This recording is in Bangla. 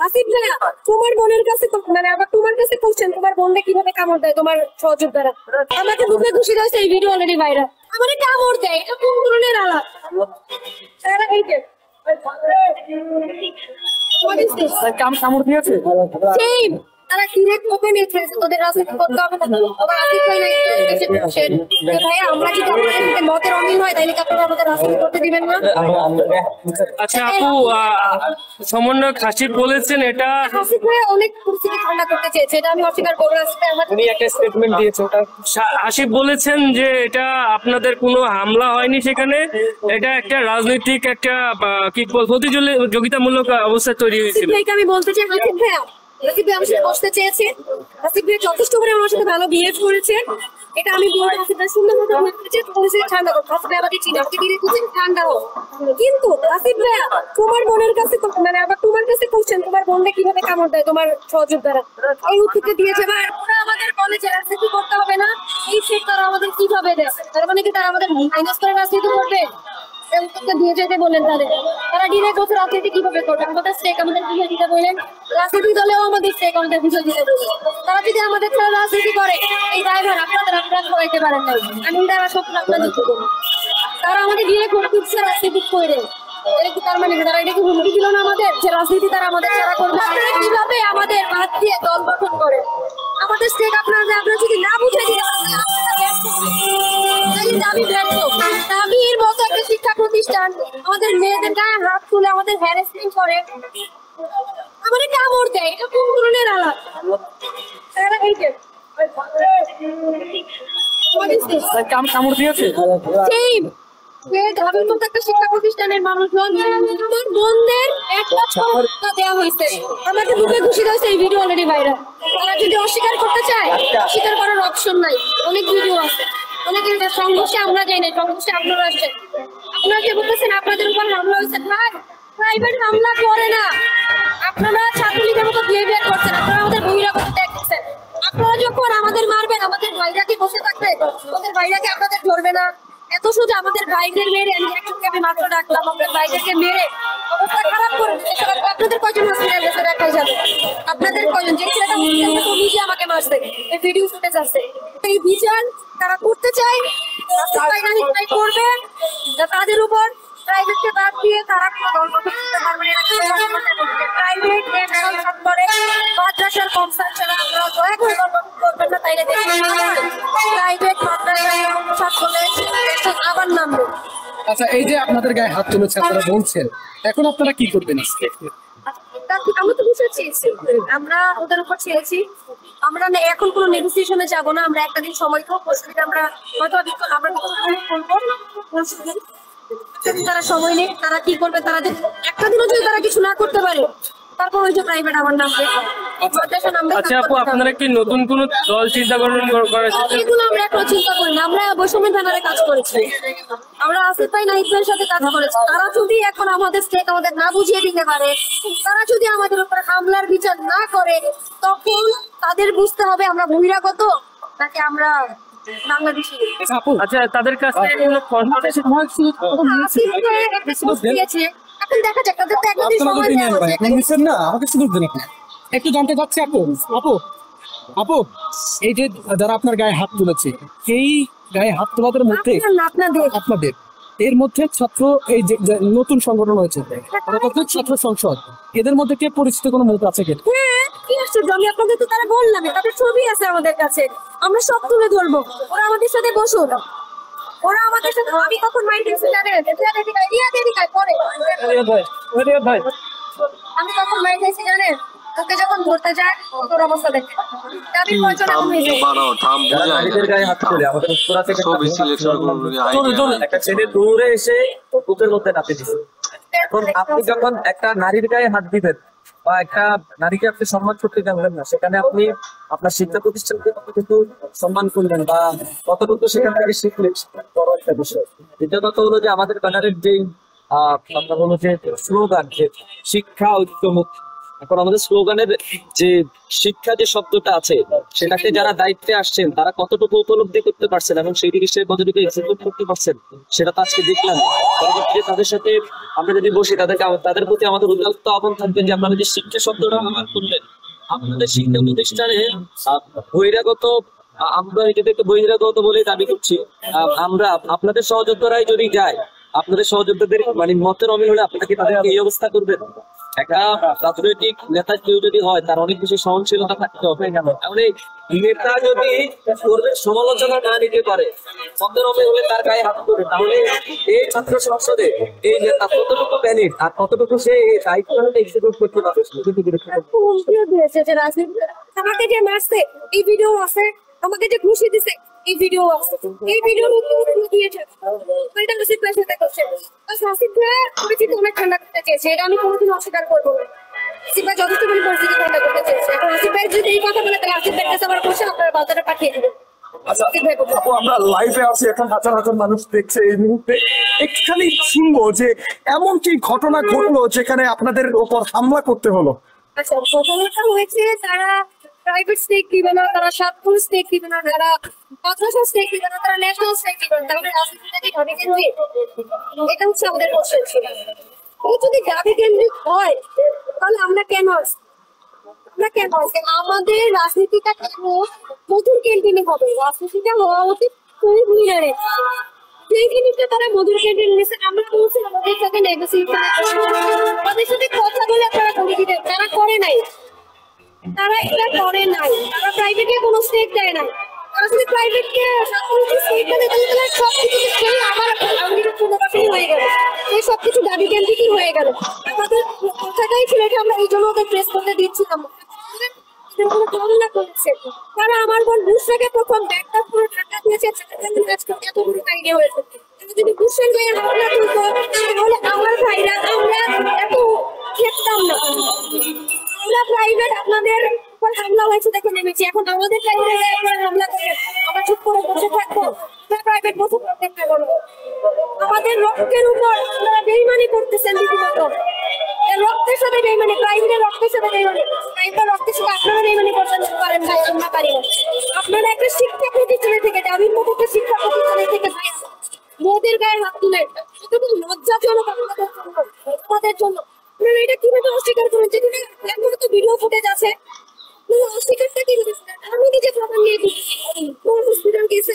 আসিফ ভাইয়া, তোমার বোনের কাছে মানে আবার তোমার কাছে কোশ্চেন, তোমার বোনকে কিভাবে কামড় দেয় তোমার সহযোদ্ধারা? আমাকে বুকে ঘুষি দিয়েছে, এই ভিডিও অলরেডি ভাইরাল। আমাকে কামড় দেয়, এটা কোন ধরনের আলাপ? এই যে কামড় দিয়েছে তারা ডিরেক্ট ওপেন এক্সপ্রেস, তোদের রাজনীতি করতে হবে না। আবার আসিফ ভাই না ভাইয়া, আমরা যদি আমাদের মতের অমিল হয় তাহলে কি আপনারা আমাদের রাজনীতি করতে দিবেন না? আচ্ছা আপু, সমন্বয়ক হাসিব বলেছেন এটা আসিফ ভাই অনেক পরিস্থিতি ঠান্ডা করতে চেয়েছে, এটা আমি অস্বীকার করবো না। উনি একটা স্টেটমেন্ট দিয়েছে, ওটা হাসিব বলেছেন যে এটা আপনাদের কোনো হামলা হয়নি, সেখানে এটা একটা রাজনৈতিক একটা কি প্রতিযোগিতামূলক অবস্থা তৈরি হয়েছিল। আসিফ ভাইকে আমি বলতে চাই, আসিফ ভাই আমার সাথে বসতে চেয়েছে, আসিফ ভাই যথেষ্ট করে আমার সাথে ভালো বিহেভ করেছে, এটা আমি বলবো। আসিফ ভাই সুন্দর মতো বলেছে, পরিস্থিতি ঠান্ডা হোক। আসিফ ভাই আমাকে চিনি, আমাকে ধীরে ধীরে ঠান্ডা হোক। কিন্তু আসিফ ভাই, তোমার বোনের কাছে মানে আবার তোমার কাছে কোশ্চেন, তোমার বোনকে কিভাবে কামড় দেয় তোমার সহযোদ্ধারা? এই উত্তরটা দিয়েছে ভাই, ওরা আমাদের কলেজে রাজনীতি করতে হবে না, এই সেট তারা আমাদের কিভাবে দেয়? তার মানে কি তারা আমাদের মাইনাস করে রাজনীতি করবে? দিয়ে যেতে বললেন তাদের, তারা ডিরেক্ট বছর রাজনীতি কিভাবে করবে? আমাদের স্টেক আমাদের বুঝে দিতে বললেন, রাজনীতি দলেও আমাদের স্টেক আমাদের বুঝে দিতে বললেন। তারা যদি আমাদের ছাড়া রাজনীতি করে, এই ড্রাইভার আপনারা সরাইতে পারেন নাই, আমি তারা সব আপনাদের তারা আমাদের ডিরেক্ট করছে রাজনীতি করে। তার মানে তারা এটা কি হুমকি দিল না আমাদের যে রাজনীতি তারা আমাদের ছাড়া করবে? আপনারা কিভাবে আমাদের বাদ দিয়ে দল গঠন করে আমাদের স্টেক আপনারা যদি না বুঝে দিতে দাবি ব্যর্থ। দাবির মতো একটা শিক্ষা প্রতিষ্ঠান আমাদের মেয়েদের গায়ে হাত তুলে আমাদের হ্যারাসমেন্ট করে, আমাদের কামড় দেয়, এটা কোন ধরনের আলাপ? কামড় দিয়েছে দাবির মতো একটা শিক্ষা প্রতিষ্ঠানের মানুষজন আমার বোনদের একটা দেওয়া হয়েছে, আমাকে বুকে ঘুষি দিয়েছে, এই ভিডিও অলরেডি ভাইরাল। তারা যদি অস্বীকার করতে চায়, অস্বীকার করার অপশন নাই, অনেক ভিডিও আছে। অনেকে সংঘর্ষে আমরা যাই না, সংঘর্ষে আপনারা আসছেন, আপনারা যে বলতেছেন আপনাদের উপর হামলা হয়েছে, ভাই প্রাইভেট হামলা করে না, আপনারা ছাত্রলীগের মতো বিহেভিয়ার করছেন, আপনারা আমাদের বহিরাগত দেখছেন। আপনারা যখন আমাদের মারবেন, আমাদের ভাইরা কি বসে থাকবে? আমাদের ভাইরা কি আপনাদের ধরবে না? এত সোজা আমাদের ভাইদের মেরে, আমি মাত্র ডাকলাম, আমাদের ভাইদেরকে মেরে অবস্থা খারাপ করে দিচ্ছে। আপনাদের কয়জন হসপিটাল গেছে দেখাই যাবে? আপনাদের কয়জন? যে ছেলেটা নিজে আমাকে মারছে, এই ভিডিও ফুটেজ আছে। এই বিচার তারা করতে চায়, করবে তাদের উপর। প্রাইভেটকে বাদ দিয়ে তারা প্রাইভেট করে মাদ্রাসার কনসার্ট ছাড়া আপনারা দয়া করে করবেন না, তাইলে প্রাইভেট আবার নামবে। আচ্ছা, এই যে আপনাদের গায়ে হাত তুলেছে আপনারা বলছেন, এখন আপনারা কি করবেন? আমরা তো বুঝে চেয়েছি, আমরা ওদের উপর চেয়েছি, আমরা এখন কোনো নেগোসিয়েশনে যাবো না। আমরা একটা দিন সময় হোক, আমরা হয়তো আমরা তারা সময় নেই, তারা কি করবে? তারা একটা দিনও যদি তারা কিছু না করতে পারে, তারপর ওই যে প্রাইভেট আমার নাম। আচ্ছা আপু, আপনারা কি নতুন কোন দল চিন্তা করেন? এগুলো আমরা এখন চিন্তা করি না, আমরা বৈষম্য ব্যানারে কাজ করেছি, আমরা আসিফ ভাই নাহিদ ভাইয়ের সাথে কাজ করেছি। তারা যদি এখন আমাদের স্টেক আমাদের না বুঝিয়ে দিতে পারে, তারা যদি আমাদের উপর হামলার বিচার না করে, তখন তাদের বুঝতে হবে আমরা বহিরাগত নাকি আমরা বাংলাদেশি। আচ্ছা, তাদের কাছ থেকে কোনো কনফারেন্সের এখন দেখা যাক, তাদের তো একদিন সময় দেওয়া হয়েছে না, আমাকে সুযোগ দিন। একটু জানতে চাচ্ছি আপু, আপু এই যে যারা আপনার গায়ে হাত তুলেছে, এই গায়ে হাত তোলাদের মধ্যে আপনাদের এর মধ্যে ছাত্র, এই যে নতুন সংগঠন হয়েছে ছাত্র সংসদ, এদের মধ্যে কে পরিচিত কোনো মুখ আছে? কি আশ্চর্য, আমি আপনাদের তো তারা বললাম, তাদের ছবি আছে আমাদের কাছে, আমরা সব তুলে ধরবো। ওরা আমাদের সাথে বসুন, ওরা আমাদের সাথে। আমি কখন মাইন্ড জানেন? আমি কখন মাইন্ড দিয়েছি জানেন? তোকে যখন ধরতে যায় তোর অবস্থা দেখে একটা ছেলে দৌড়ে এসে বুকের মধ্যে নাপে দিচ্ছে। এখন আপনি যখন একটা নারীর গায়ে হাত দিবেন বা একটা নারীকে আপনি সম্মান করতে জানবেন না, সেখানে আপনি আপনার শিক্ষা প্রতিষ্ঠানকে কিন্তু সম্মান করলেন বা কতটুকু সেখান থেকে শিখলেন, বড় একটা বিষয়। দ্বিতীয় কথা হলো যে আমাদের ব্যানারের যে আমরা বলো যে স্লোগান, যে শিক্ষা ঐক্যমুক্ত, এখন আমাদের স্লোগানের যে শিক্ষা যে শব্দটা আছে সেটাকে যারা দায়িত্বে আসছেন তারা কতটুকু উপলব্ধি করতে পারছেন এবং সেই জিনিসটা কতটুকু এক্সিকিউট করতে পারছেন সেটা তো আজকে দেখলাম। পরবর্তীতে তাদের সাথে আমরা যদি বসি তাদের প্রতি আমাদের উদাত্ত আহ্বান থাকবে যে আপনারা যে শিক্ষা শব্দটা ব্যবহার করলেন আপনাদের শিক্ষা প্রতিষ্ঠানে বহিরাগত, আমরা এটাকে বহিরাগত বলে দাবি করছি, আমরা আপনাদের সহযোদ্ধারাই যদি যায়, আপনাদের সহযোদ্ধাদের মানে মতের অমিল হলে আপনাকে তাদেরকে এই অবস্থা করবেন। একটা রাজনৈতিক নেতা কেউ যদি হয় তার অনেক বেশি সহনশীলতা থাকতে হবে। তাহলে নেতা যদি কর্মীর সমালোচনা না নিতে পারে, মতের অমিল হলে তার গায়ে হাত করে, তাহলে এই ছাত্র সংসদে এই নেতা কতটুকু প্যানিক আর কতটুকু সে দায়িত্ব এক্সিকিউট করতে পারবে। আমাকে যে মারছে এই ভিডিও আছে, আমাকে যে ঘুষি দিছে এই ভিডিও আছে, এই ভিডিও দিয়েছে এটা আসিফ ভাইয়ের সাথে করছে। আসিফ ভাই পরিচিত অনেক ঠান্ডা করতে চেয়েছে, এটা আমি কোনোদিন অস্বীকার করবো না। আসিফ ভাই যথেষ্ট পরিমাণ পরিস্থিতি ঠান্ডা করতে চেয়েছে। এখন আসিফ ভাই যদি এই কথা বলে তাহলে আসিফ ভাইয়ের কাছে আমার বসে আপনারা বাজারে পাঠিয়ে দেবেন। আচ্ছা আপু, আমরা লাইভে আছি, এখন হাজার হাজার মানুষ দেখছে এই মুহূর্তে। একটুখানি শুনবো যে এমন কি ঘটনা ঘটলো যেখানে আপনাদের উপর হামলা করতে হলো? আচ্ছা, ঘটনাটা হয়েছে তারা প্রাইভেট স্টেক দিবে না, তারা সাতপুর স্টেক দিবে না, তারা মাদ্রাসা স্টেক দিবে না, তারা ন্যাশনাল স্টেক দিবে না, তাহলে রাজনীতিটাকে গাভী কেন্দ্রিক, এটা হচ্ছে আমাদের কোশ্চেন ছিল। এই যদি গাভী কেন্দ্রিক হয় তাহলে আমরা কেন আসি? আমরা কেন আসি? আমাদের রাজনীতিটা কেন মধুর ক্যান্টিনে হবে? রাজনীতিটা হওয়া উচিত কুইনারে। সেই জিনিসটা তারা মধুর ক্যান্টিন নিয়েছে। আমরা বলছি আমাদের সাথে নেগোসিয়েশন, আমাদের সাথে কথা বলে আপনারা করে দিবেন, তারা করে নাই, তারা এটা করে নাই, তারা প্রাইভেটে কোনো স্টেক দেয় না। তারা যদি প্রাইভেটকে স্টেক দেয় তাহলে সবকিছু আমার পুনর্বাসন হয়ে গেল, এই সবকিছু দাবি কেন্দ্রিকই হয়ে গেল। আমাদের কথাটাই ছিল এটা, আমরা এই জন্য ওদের প্রেস করতে দিচ্ছিলাম। তারা আমার বোন বুসরাকে প্রথম ব্যাগটা পুরো ঢাকা দিয়েছে, এত বড় আইডিয়া হয়েছে। যদি বুসরান গায়ে হামলা করতো তাহলে আমার ভাইরা আমরা এত খেতাম না। আমরা প্রাইভেট আপনাদের উপর হামলা হয়েছে দেখে নেমেছি, এখন আমাদের প্রাইভেট হামলা করে আমরা চুপ করে বসে থাকবো? প্রাইভেট বসে চেষ্টা করবো? আমাদের রক্তের উপর আপনারা বেইমানি করতেছেন রীতিমত। রক্তের সাথে বেইমানি, প্রাইভেটের রক্তের সাথে বেইমানি, প্রাইভেট রক্তের সাথে আপনারা বেইমানি করতে পারেন ভাই, আমরা পারি না। আপনারা একটা শিক্ষা প্রতিষ্ঠানে থেকে, দাবির মতো একটা শিক্ষা প্রতিষ্ঠানে থেকে মোদের গায়ে হাত তুলেন, এতটুকু লজ্জাজনক আপনাদের জন্য। আপনারা এটা কিভাবে অস্বীকার করেন? যেখানে একমাত্র তো ভিডিও ফুটেজ আছে, অস্বীকারটা কি? আমি নিজে প্রমাণ নিয়ে হসপিটাল গেছে